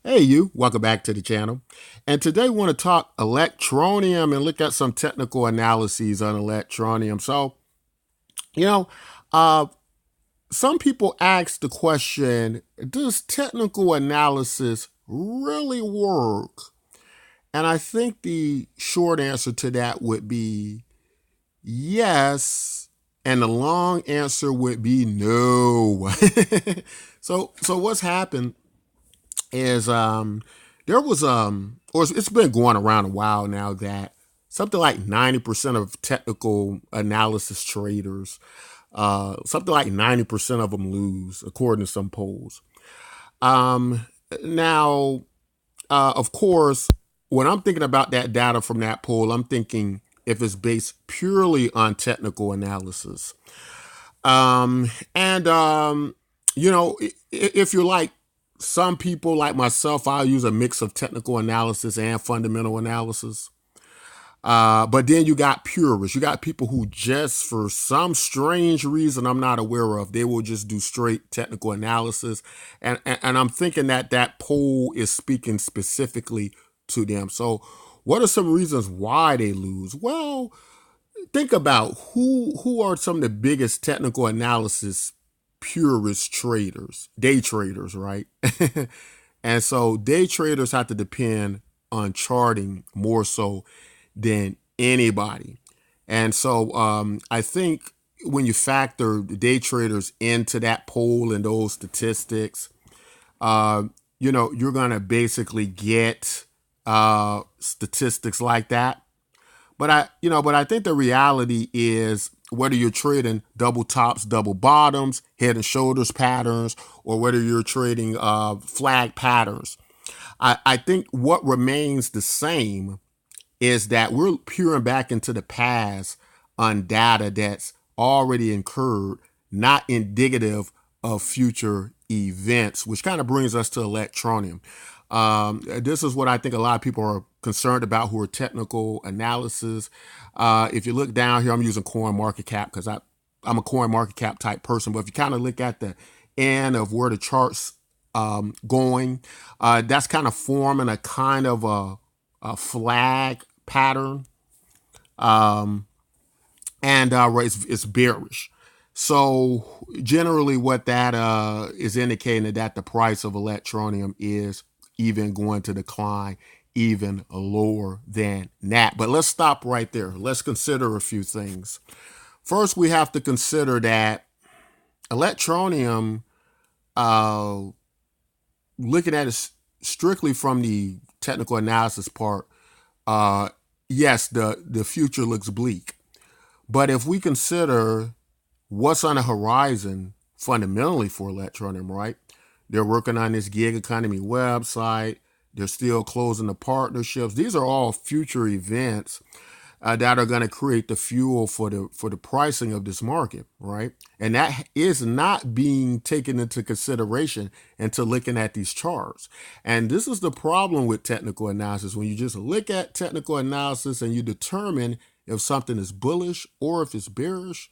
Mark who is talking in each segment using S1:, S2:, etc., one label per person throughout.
S1: Hey, you, welcome back to the channel. And today we want to talk Electroneum and look at some technical analyses on Electroneum. So, you know, uh, some people ask the question, does technical analysis really work? And I think the short answer to that would be yes. And the long answer would be no. So what's happened is there was or it's been going around a while now that something like 90% of technical analysis traders, something like 90% of them lose according to some polls. um Now, of course, when I'm thinking about that data from that poll, I'm thinking if it's based purely on technical analysis. And you know, if you're like some people like myself, I'll use a mix of technical analysis and fundamental analysis. But then you got purists. You got people who just, for some strange reason I'm not aware of, they will just do straight technical analysis. And I'm thinking that that poll is speaking specifically to them. So, what are some reasons why they lose? Well, think about who are some of the biggest technical analysis purist traders, day traders, right? And so day traders have to depend on charting more so than anybody. And so I think when you factor the day traders into that poll and those statistics, uh, you're going to basically get statistics like that. But I think the reality is whether you're trading double tops, double bottoms, head and shoulders patterns, or whether you're trading flag patterns, I think what remains the same is that we're peering back into the past on data that's already incurred, not indicative of future events, which kind of brings us to Electroneum. This is what I think a lot of people are concerned about who are technical analysis. If you look down here, I'm using coin market cap because I'm a coin market cap type person. But if you kind of look at the end of where the chart's going, that's kind of forming a kind of a flag pattern, um, and it's bearish. So generally, what that is indicating that the price of Electroneum is even going to decline even lower than that. But let's stop right there. Let's consider a few things. First, we have to consider that Electroneum, uh, looking at it strictly from the technical analysis part, uh, yes, the future looks bleak. But if we consider what's on the horizon fundamentally for Electroneum, right? They're working on this gig economy website. They're still closing the partnerships. These are all future events that are going to create the fuel for the pricing of this market, right? And that is not being taken into consideration until looking at these charts. And this is the problem with technical analysis. When you just look at technical analysis and you determine if something is bullish or if it's bearish,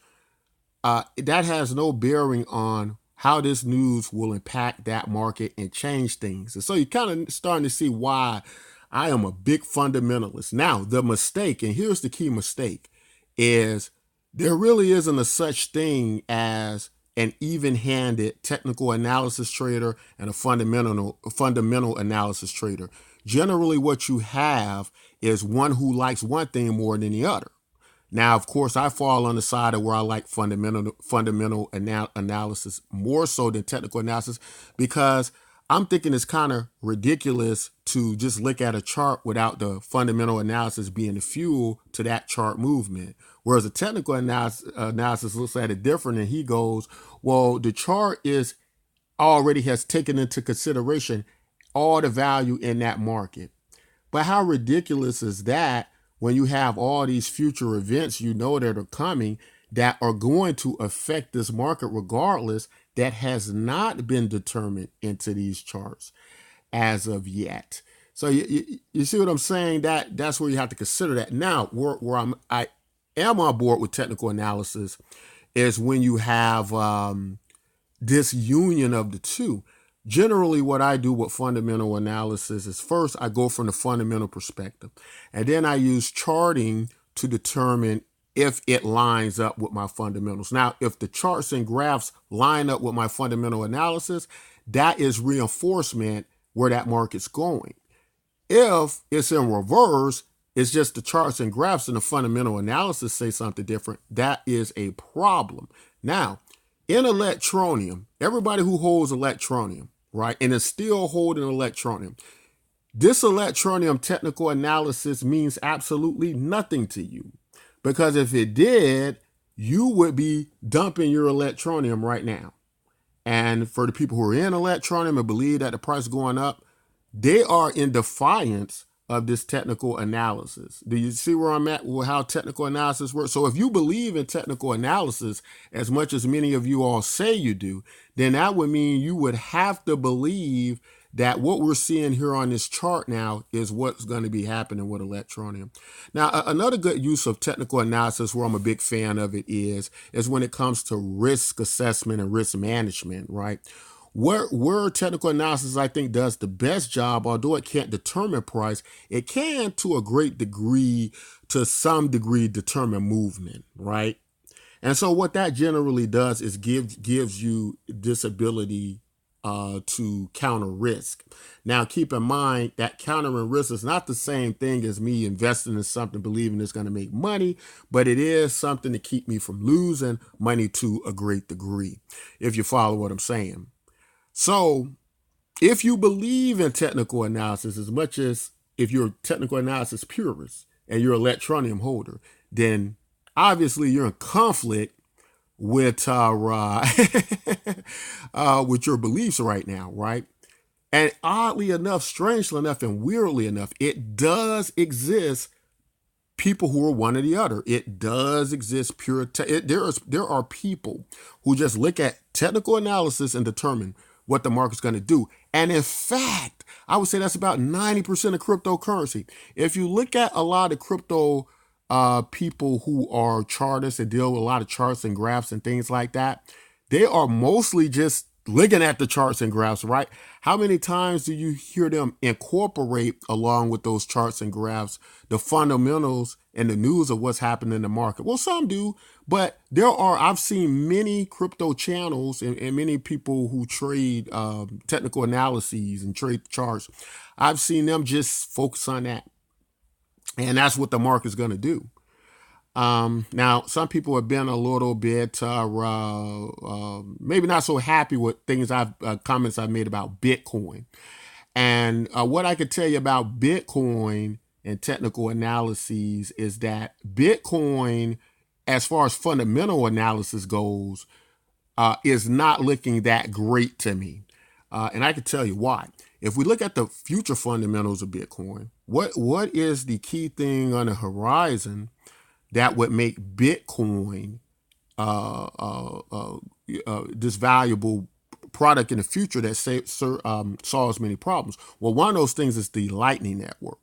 S1: that has no bearing on how this news will impact that market and change things. And so you're kind of starting to see why I am a big fundamentalist. Now, the mistake, and here's the key mistake, is there really isn't a such thing as an even-handed technical analysis trader and a fundamental analysis trader. Generally, what you have is one who likes one thing more than the other. Now, of course, I fall on the side of where I like fundamental analysis more so than technical analysis because I'm thinking it's kind of ridiculous to just look at a chart without the fundamental analysis being the fuel to that chart movement. Whereas a technical analysis looks at it different, and he goes, "Well, the chart is already has taken into consideration all the value in that market." But how ridiculous is that when you have all these future events you know that are coming that are going to affect this market regardless that has not been determined into these charts as of yet. So you see what I'm saying? That's where you have to consider that. Now, I am on board with technical analysis is when you have this union of the two. Generally, what I do with fundamental analysis is first I go from the fundamental perspective, and then I use charting to determine if it lines up with my fundamentals. Now, if the charts and graphs line up with my fundamental analysis, that is reinforcement where that market's going. If it's in reverse, it's just the charts and graphs and the fundamental analysis say something different. That is a problem. Now, in Electroneum, everybody who holds Electroneum, right, and is still holding Electroneum, this Electroneum technical analysis means absolutely nothing to you. Because if it did, you would be dumping your Electroneum right now. And for the people who are in Electroneum and believe that the price is going up, they are in defiance of this technical analysis. Do you see where I'm at with how technical analysis works? So if you believe in technical analysis as much as many of you all say you do, then that would mean you would have to believe that what we're seeing here on this chart now is what's going to be happening with Electroneum. Now, another good use of technical analysis where I'm a big fan of it is when it comes to risk assessment and risk management, right? Where technical analysis, I think, does the best job, although it can't determine price, it can, to a great degree, to some degree, determine movement, right? And so what that generally does is gives you this ability to counter risk. Now, keep in mind that countering risk is not the same thing as me investing in something, believing it's going to make money, but it is something to keep me from losing money to a great degree, if you follow what I'm saying. So if you believe in technical analysis as much as if you're a technical analysis purist and you're an Electroneum holder, then obviously you're in conflict with with your beliefs right now, right? And oddly enough, strangely enough, and weirdly enough, it does exist people who are one or the other. It does exist there are people who just look at technical analysis and determine what the market's going to do. And in fact, I would say that's about 90% of cryptocurrency. If you look at a lot of crypto people who are chartists and deal with a lot of charts and graphs and things like that, they are mostly just looking at the charts and graphs, right? How many times do you hear them incorporate along with those charts and graphs the fundamentals and the news of what's happening in the market? Well, some do, but I've seen many crypto channels and many people who trade technical analyses and trade charts. I've seen them just focus on that. And that's what the market's going to do. Now, some people have been a little bit maybe not so happy with comments I've made about Bitcoin. And what I could tell you about Bitcoin and technical analyses is that Bitcoin, as far as fundamental analysis goes, is not looking that great to me. And I can tell you why. If we look at the future fundamentals of Bitcoin, what is the key thing on the horizon that would make Bitcoin this valuable product in the future that solves many problems? Well, one of those things is the Lightning Network.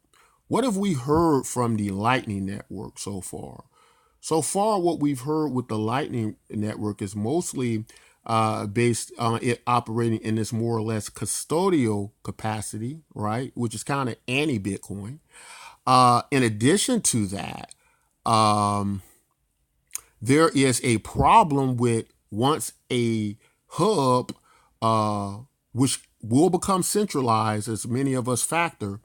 S1: What have we heard from the Lightning Network so far? So far, what we've heard with the Lightning Network is mostly based on it operating in this more or less custodial capacity, right? Which is kind of anti-Bitcoin. In addition to that, there is a problem with once a hub, which will become centralized as many of us factor,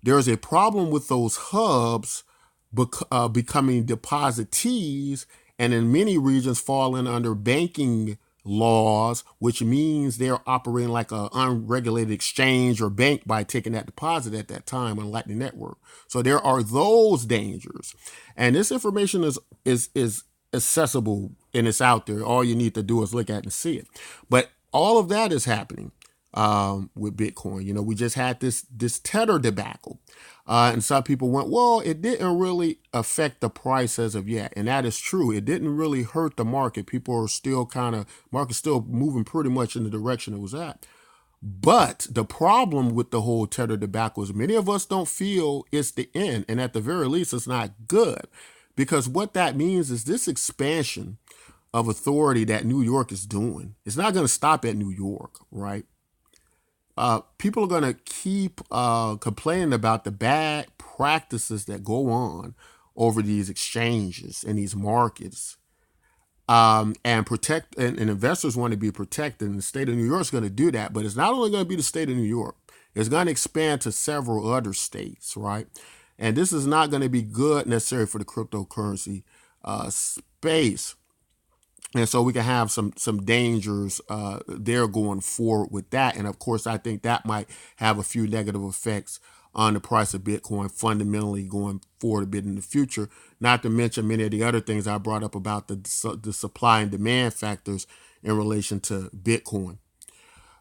S1: there's a problem with those hubs becoming depositees and in many regions falling under banking laws, which means they're operating like an unregulated exchange or bank by taking that deposit at that time on Lightning Network. So there are those dangers. And this information is accessible and it's out there. All you need to do is look at it and see it. But all of that is happening with Bitcoin. You know, we just had this Tether debacle. And some people went, well, it didn't really affect the price as of yet. And that is true. It didn't really hurt the market. People are still market's still moving pretty much in the direction it was at. But the problem with the whole Tether debacle is many of us don't feel it's the end. And at the very least, it's not good. Because what that means is this expansion of authority that New York is doing, it's not going to stop at New York, right? people are going to keep complaining about the bad practices that go on over these exchanges and these markets. And investors want to be protected, and the state of New York is going to do that. But it's not only going to be the state of New York; it's going to expand to several other states, right? And this is not going to be good necessarily for the cryptocurrency space. And so we can have some dangers there going forward with that. And of course, I think that might have a few negative effects on the price of Bitcoin fundamentally going forward a bit in the future. Not to mention many of the other things I brought up about the supply and demand factors in relation to Bitcoin.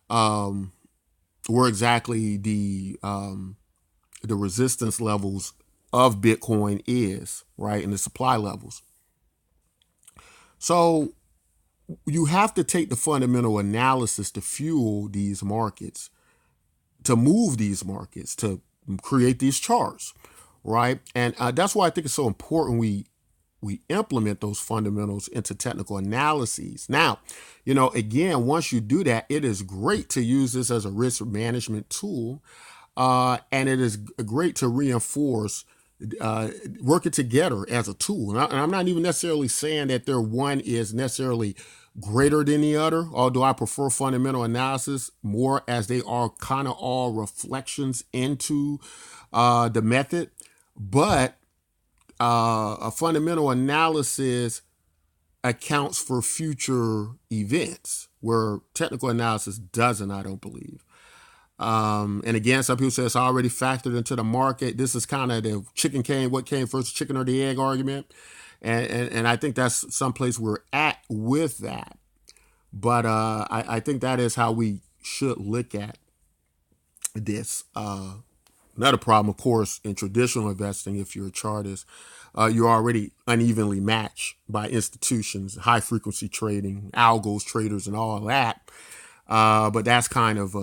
S1: Where exactly the resistance levels of Bitcoin is, right, and the supply levels. So you have to take the fundamental analysis to fuel these markets, to move these markets, to create these charts, right? And that's why I think it's so important we implement those fundamentals into technical analyses. Now, again, once you do that, it is great to use this as a risk management tool, and it is great to reinforce working together as a tool. And I'm not even necessarily saying that one is necessarily greater than the other, although I prefer fundamental analysis more, as they are kind of all reflections into the method. But a fundamental analysis accounts for future events, where technical analysis doesn't, I don't believe. And again, some people say it's already factored into the market. This is kind of the what came first, the chicken or the egg argument. And I think that's someplace we're at with that. But I think that is how we should look at this. Another problem, of course, in traditional investing, if you're a chartist, you're already unevenly matched by institutions, high frequency trading, algos traders, and all that. But that's kind of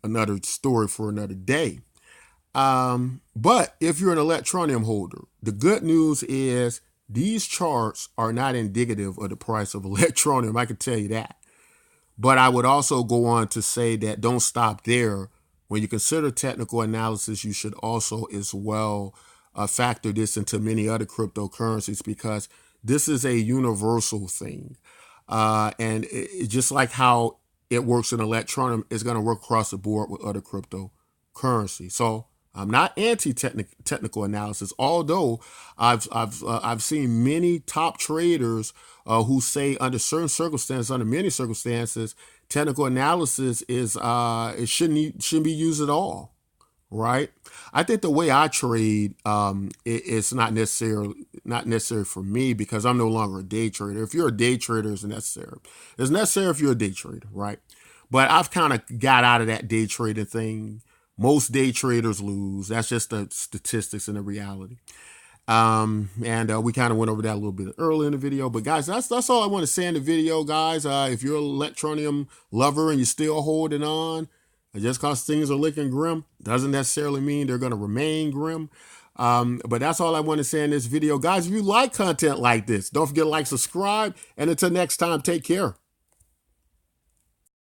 S1: another story for another day. But if you're an Electroneum holder, the good news is these charts are not indicative of the price of Electroneum. I can tell you that. But I would also go on to say that don't stop there. When you consider technical analysis, you should also as well factor this into many other cryptocurrencies, because this is a universal thing. And just like how it works in Electroneum, it's going to work across the board with other cryptocurrencies. So I'm not anti-technical analysis, although I've seen many top traders who say under certain circumstances, under many circumstances, technical analysis is it shouldn't be used at all. Right? I think the way I trade, it's not necessary for me, because I'm no longer a day trader. If you're a day trader, it's necessary. It's necessary if you're a day trader, right? But I've kind of got out of that day trading thing. Most day traders lose. That's just the statistics and the reality. And we kind of went over that a little bit earlier in the video. But guys, that's all I want to say in the video, guys. If you're an Electroneum lover and you're still holding on, just because things are looking grim doesn't necessarily mean they're going to remain grim. But that's all I want to say in this video. Guys, if you like content like this, don't forget to like, subscribe, and until next time, take care.